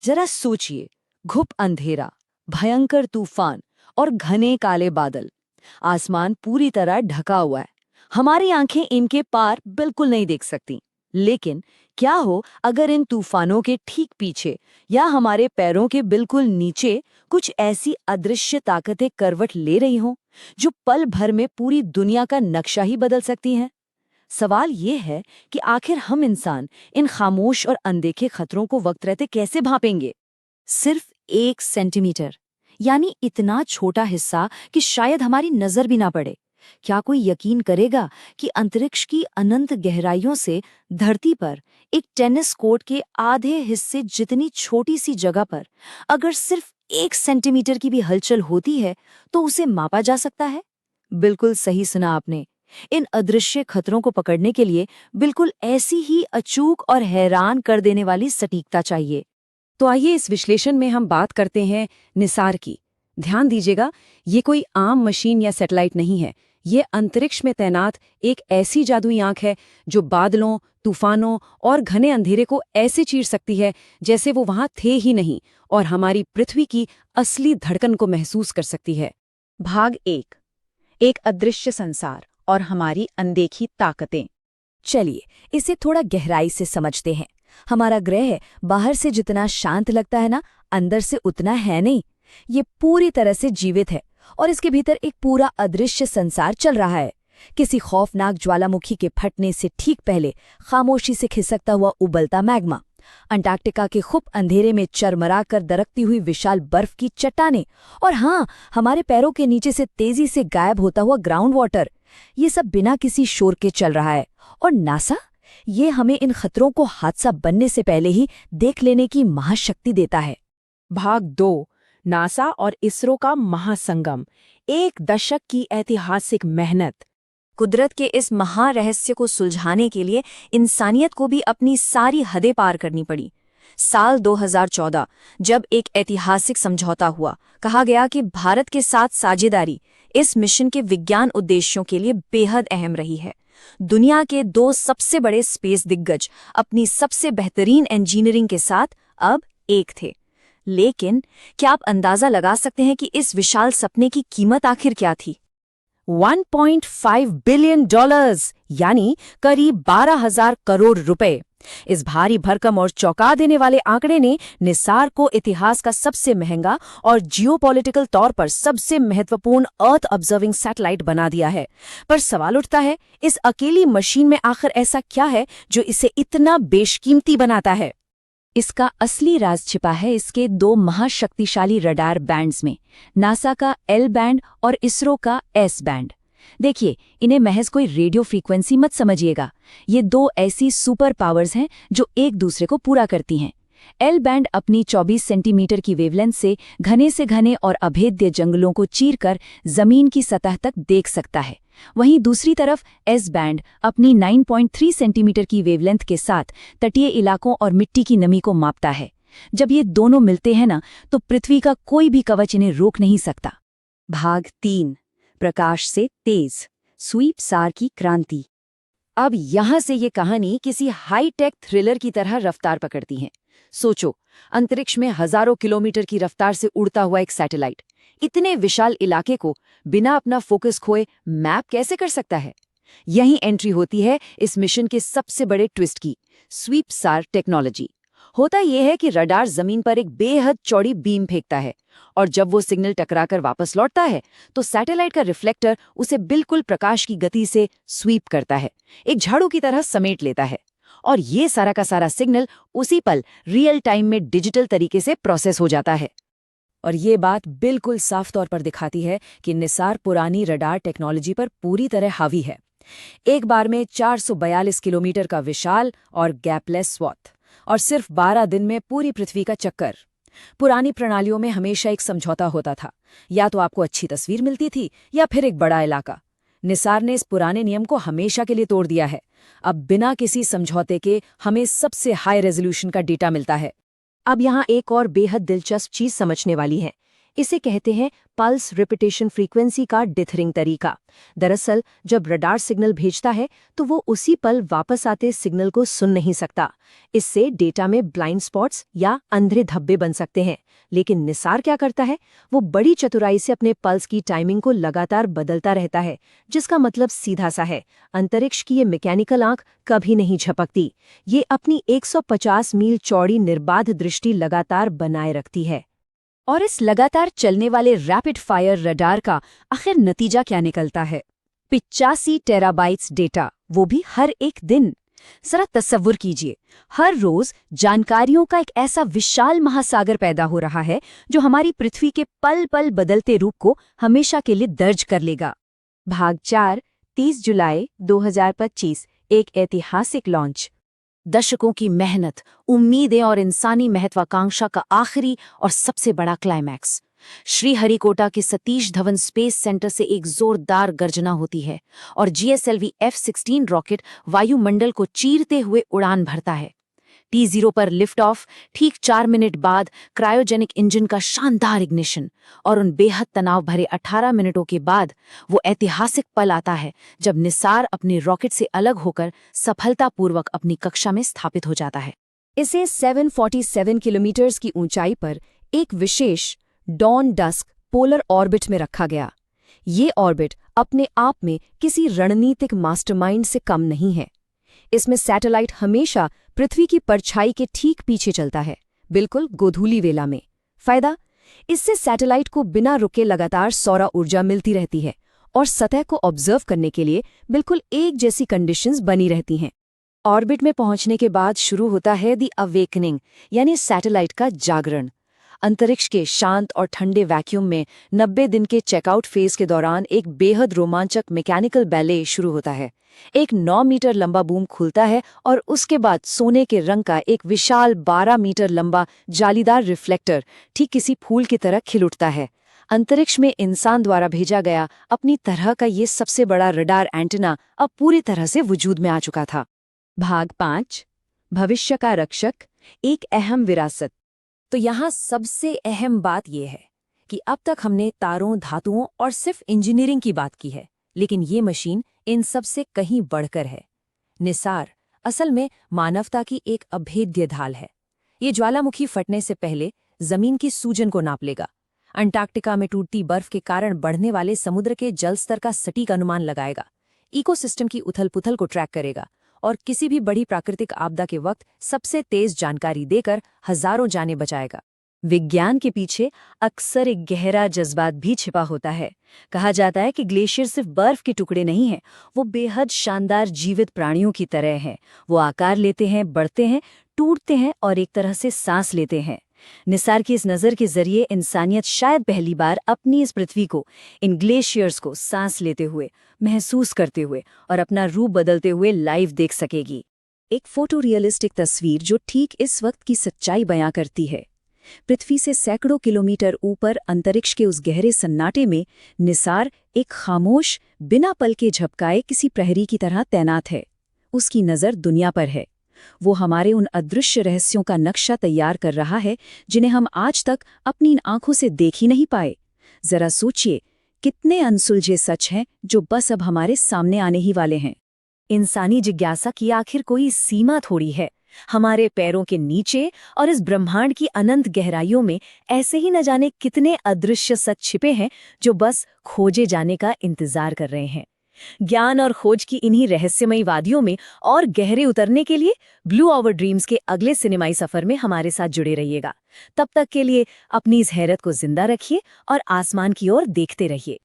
जरा सोचिए, घुप अंधेरा, भयंकर तूफान और घने काले बादल। आसमान पूरी तरह ढका हुआ है। हमारी आंखें इनके पार बिल्कुल नहीं देख सकती। लेकिन क्या हो अगर इन तूफानों के ठीक पीछे या हमारे पैरों के बिल्कुल नीचे कुछ ऐसी अदृश्य ताकतें करवट ले रही हों जो पल भर में पूरी दुनिया का नक्शा ही बदल सकती हैं? सवाल ये है कि आखिर हम इंसान इन खामोश और अनदेखे खतरों को वक्त रहते कैसे भांपेंगे? सिर्फ 1 सेंटीमीटर, यानी इतना छोटा हिस्सा कि शायद हमारी नजर भी ना पड़े। क्या कोई यकीन करेगा कि अंतरिक्ष की अनंत गहराइयों से धरती पर एक टेनिस कोर्ट के आधे हिस्से जितनी छोटी सी जगह पर अगर सिर्फ 1 सेंटीमीटर की भी हलचल होती है तो उसे मापा जा सकता है? बिल्कुल सही सुना आपने। इन अदृश्य खतरों को पकड़ने के लिए बिल्कुल ऐसी ही अचूक और हैरान कर देने वाली सटीकता चाहिए। तो आइए इस विश्लेषण में हम बात करते हैं निसार की। ध्यान दीजिएगा, ये कोई आम मशीन या सैटेलाइट नहीं है। ये अंतरिक्ष में तैनात एक ऐसी जादुई आंख है जो बादलों, तूफानों और घने अंधेरे को ऐसे चीर सकती है जैसे वो वहां थे ही नहीं, और हमारी पृथ्वी की असली धड़कन को महसूस कर सकती है। भाग 1, एक अदृश्य संसार और हमारी अनदेखी ताकतें। चलिए इसे थोड़ा गहराई से समझते हैं। हमारा ग्रह बाहर से जितना शांत लगता है ना, अंदर से उतना है नहीं। ये पूरी तरह से जीवित है और इसके भीतर एक पूरा अदृश्य संसार चल रहा है। किसी खौफनाक ज्वालामुखी के फटने से ठीक पहले खामोशी से खिसकता हुआ उबलता मैग्मा, अंटार्कटिका के खूब अंधेरे में चरमरा कर दरकती हुई विशाल बर्फ की चट्टानें, और हाँ, हमारे पैरों के नीचे से तेजी से गायब होता हुआ ग्राउंड वाटर। ये सब बिना किसी शोर के चल रहा है। और नासा, ये हमें इन खतरों को हादसा बनने से पहले ही देख लेने की महाशक्ति देता है। भाग 2, नासा और इसरो का महासंगम। 1 दशक की ऐतिहासिक मेहनत। कुदरत के इस महारहस्य को सुलझाने के लिए इंसानियत को भी अपनी सारी हदें पार करनी पड़ी। साल 2014 जब एक ऐतिहासिक समझौता हुआ, कहा गया कि भारत के साथ साझेदारी इस मिशन के विज्ञान उद्देश्यों के लिए बेहद अहम रही है। दुनिया के 2 सबसे बड़े स्पेस दिग्गज अपनी सबसे बेहतरीन इंजीनियरिंग के साथ अब एक थे। लेकिन क्या आप अंदाजा लगा सकते हैं कि इस विशाल सपने की कीमत आखिर क्या थी? $1.5 बिलियन, यानी करीब 12,000 करोड़ रुपए। इस भारी भरकम और चौंका देने वाले आंकड़े ने निसार को इतिहास का सबसे महंगा और जियोपॉलिटिकल तौर पर सबसे महत्वपूर्ण अर्थ ऑब्जर्विंग सैटेलाइट बना दिया है। पर सवाल उठता है, इस अकेली मशीन में आखिर ऐसा क्या है जो इसे इतना बेशकीमती बनाता है? इसका असली राज छिपा है इसके 2 महाशक्तिशाली रडार बैंड्स में, नासा का L बैंड और इसरो का S बैंड। देखिए, इन्हें महज कोई रेडियो फ्रीक्वेंसी मत समझिएगा। ये 2 ऐसी सुपर पावर्स हैं जो एक दूसरे को पूरा करती हैं। L बैंड अपनी 24 सेंटीमीटर की वेवलेंथ से घने और अभेद्य जंगलों को चीरकर जमीन की सतह तक देख सकता है। वहीं दूसरी तरफ S बैंड अपनी 9.3 सेंटीमीटर की वेवलेंथ के साथ तटीय इलाकों और मिट्टी की नमी को मापता है। जब ये दोनों मिलते हैं ना, तो पृथ्वी का कोई भी कवच इन्हें रोक नहीं सकता। भाग 3, प्रकाश से तेज, स्वीप सार की क्रांति। अब यहां से ये कहानी किसी हाई-टेक थ्रिलर की तरह रफ्तार पकड़ती है। सोचो, अंतरिक्ष में हजारों किलोमीटर की रफ्तार से उड़ता हुआ एक सैटेलाइट इतने विशाल इलाके को बिना अपना फोकस खोए मैप कैसे कर सकता है? यहीं एंट्री होती है इस मिशन के सबसे बड़े ट्विस्ट की, स्वीप सार टेक्नोलॉजी। होता यह है कि रडार जमीन पर एक बेहद चौड़ी बीम फेंकता है, और जब वो सिग्नल टकराकर वापस लौटता है तो सैटेलाइट का रिफ्लेक्टर उसे बिल्कुल प्रकाश की गति से स्वीप करता है, एक झाड़ू की तरह समेट लेता है। और ये सारा का सारा सिग्नल उसी पल रियल टाइम में डिजिटल तरीके से प्रोसेस हो जाता है। और ये बात बिल्कुल साफ तौर पर दिखाती है कि निसार पुरानी रडार टेक्नोलॉजी पर पूरी तरह हावी है। एक बार में 442 किलोमीटर का विशाल और गैपलेस स्वॉथ, और सिर्फ 12 दिन में पूरी पृथ्वी का चक्कर। पुरानी प्रणालियों में हमेशा एक समझौता होता था, या तो आपको अच्छी तस्वीर मिलती थी या फिर एक बड़ा इलाका। निसार ने इस पुराने नियम को हमेशा के लिए तोड़ दिया है। अब बिना किसी समझौते के हमें सबसे हाई रेजोल्यूशन का डेटा मिलता है। अब यहाँ एक और बेहद दिलचस्प चीज समझने वाली है। इसे कहते हैं पल्स रिपीटेशन फ्रीक्वेंसी का डिथरिंग तरीका। दरअसल जब रडार सिग्नल भेजता है तो वो उसी पल वापस आते सिग्नल को सुन नहीं सकता। इससे डेटा में ब्लाइंड स्पॉट्स या अंधेरे धब्बे बन सकते हैं। लेकिन निसार क्या करता है, वो बड़ी चतुराई से अपने पल्स की टाइमिंग को लगातार बदलता रहता है, जिसका मतलब सीधा सा है, अंतरिक्ष की ये मैकेनिकल आंख कभी नहीं झपकती। ये अपनी 150 मील चौड़ी निर्बाध दृष्टि लगातार बनाए रखती है। और इस लगातार चलने वाले रैपिड फायर रडार का आखिर नतीजा क्या निकलता है? 85 टेराबाइट्स डेटा, वो भी हर एक दिन। जरा तसव्वुर कीजिए, हर रोज जानकारियों का एक ऐसा विशाल महासागर पैदा हो रहा है जो हमारी पृथ्वी के पल पल बदलते रूप को हमेशा के लिए दर्ज कर लेगा। भाग 4, 30 जुलाई 2025, एक ऐतिहासिक लॉन्च। दशकों की मेहनत, उम्मीदें और इंसानी महत्वाकांक्षा का आखिरी और सबसे बड़ा क्लाइमैक्स। श्रीहरिकोटा के सतीश धवन स्पेस सेंटर से एक जोरदार गर्जना होती है और GSLV F-16 रॉकेट वायुमंडल को चीरते हुए उड़ान भरता है। T0 पर लिफ्ट ऑफ, ठीक 4 मिनट बाद क्रायोजेनिक इंजन का शानदार इग्निशन, और उन बेहद तनाव भरे 18 मिनटों के बाद वो ऐतिहासिक पल आता है जब निसार अपने रॉकेट से अलग होकर सफलतापूर्वक अपनी कक्षा में स्थापित हो जाता है। इसे 747 किलोमीटर की ऊंचाई पर एक विशेष डॉन डस्क पोलर ऑर्बिट में रखा गया। ये ऑर्बिट अपने आप में किसी रणनीतिक मास्टरमाइंड से कम नहीं है। इसमें सैटेलाइट हमेशा पृथ्वी की परछाई के ठीक पीछे चलता है, बिल्कुल गोधूली वेला में। फायदा, इससे सैटेलाइट को बिना रुके लगातार सौर ऊर्जा मिलती रहती है और सतह को ऑब्जर्व करने के लिए बिल्कुल एक जैसी कंडीशंस बनी रहती हैं। ऑर्बिट में पहुंचने के बाद शुरू होता है दी अवेकनिंग, यानी सैटेलाइट का जागरण। अंतरिक्ष के शांत और ठंडे वैक्यूम में 90 दिन के चेकआउट फेज के दौरान एक बेहद रोमांचक मैकेनिकल बैले शुरू होता है। एक 9 मीटर लंबा बूम खुलता है और उसके बाद सोने के रंग का एक विशाल 12 मीटर लंबा जालीदार रिफ्लेक्टर ठीक किसी फूल की तरह खिल उठता है। अंतरिक्ष में इंसान द्वारा भेजा गया अपनी तरह का ये सबसे बड़ा रडार एंटेना अब पूरी तरह से वजूद में आ चुका था। भाग 5, भविष्य का रक्षक, एक अहम विरासत। तो यहाँ सबसे अहम बात यह है कि अब तक हमने तारों, धातुओं और सिर्फ इंजीनियरिंग की बात की है, लेकिन ये मशीन इन सब से कहीं बढ़कर है। निसार असल में मानवता की एक अभेद्य ढाल है। ये ज्वालामुखी फटने से पहले जमीन की सूजन को नाप लेगा, अंटार्कटिका में टूटती बर्फ के कारण बढ़ने वाले समुद्र के जल स्तर का सटीक अनुमान लगाएगा, इकोसिस्टम की उथल-पुथल को ट्रैक करेगा और किसी भी बड़ी प्राकृतिक आपदा के वक्त सबसे तेज जानकारी देकर हजारों जानें बचाएगा। विज्ञान के पीछे अक्सर एक गहरा जज्बात भी छिपा होता है। कहा जाता है कि ग्लेशियर सिर्फ बर्फ के टुकड़े नहीं हैं, वो बेहद शानदार जीवित प्राणियों की तरह हैं। वो आकार लेते हैं, बढ़ते हैं, टूटते हैं और एक तरह से सांस लेते हैं। निसार की इस नज़र के जरिए इंसानियत शायद पहली बार अपनी इस पृथ्वी को, इन ग्लेशियर्स को सांस लेते हुए, महसूस करते हुए और अपना रूप बदलते हुए लाइव देख सकेगी। एक फोटो रियलिस्टिक तस्वीर जो ठीक इस वक्त की सच्चाई बयां करती है। पृथ्वी से सैकड़ों किलोमीटर ऊपर अंतरिक्ष के उस गहरे सन्नाटे में निसार एक खामोश, बिना पल के झपकाए किसी प्रहरी की तरह तैनात है। उसकी नज़र दुनिया पर है। वो हमारे उन अदृश्य रहस्यों का नक्शा तैयार कर रहा है जिन्हें हम आज तक अपनी इन आंखों से देख ही नहीं पाए। जरा सोचिए, कितने अनसुलझे सच हैं जो बस अब हमारे सामने आने ही वाले हैं। इंसानी जिज्ञासा की आखिर कोई सीमा थोड़ी है। हमारे पैरों के नीचे और इस ब्रह्मांड की अनंत गहराइयों में ऐसे ही न जाने कितने अदृश्य सच छिपे हैं जो बस खोजे जाने का इंतजार कर रहे हैं। ज्ञान और खोज की इन्हीं रहस्यमयी वादियों में और गहरे उतरने के लिए ब्लू आवर ड्रीम्स के अगले सिनेमाई सफर में हमारे साथ जुड़े रहिएगा। तब तक के लिए अपनी इस हैरत को जिंदा रखिए और आसमान की ओर देखते रहिए।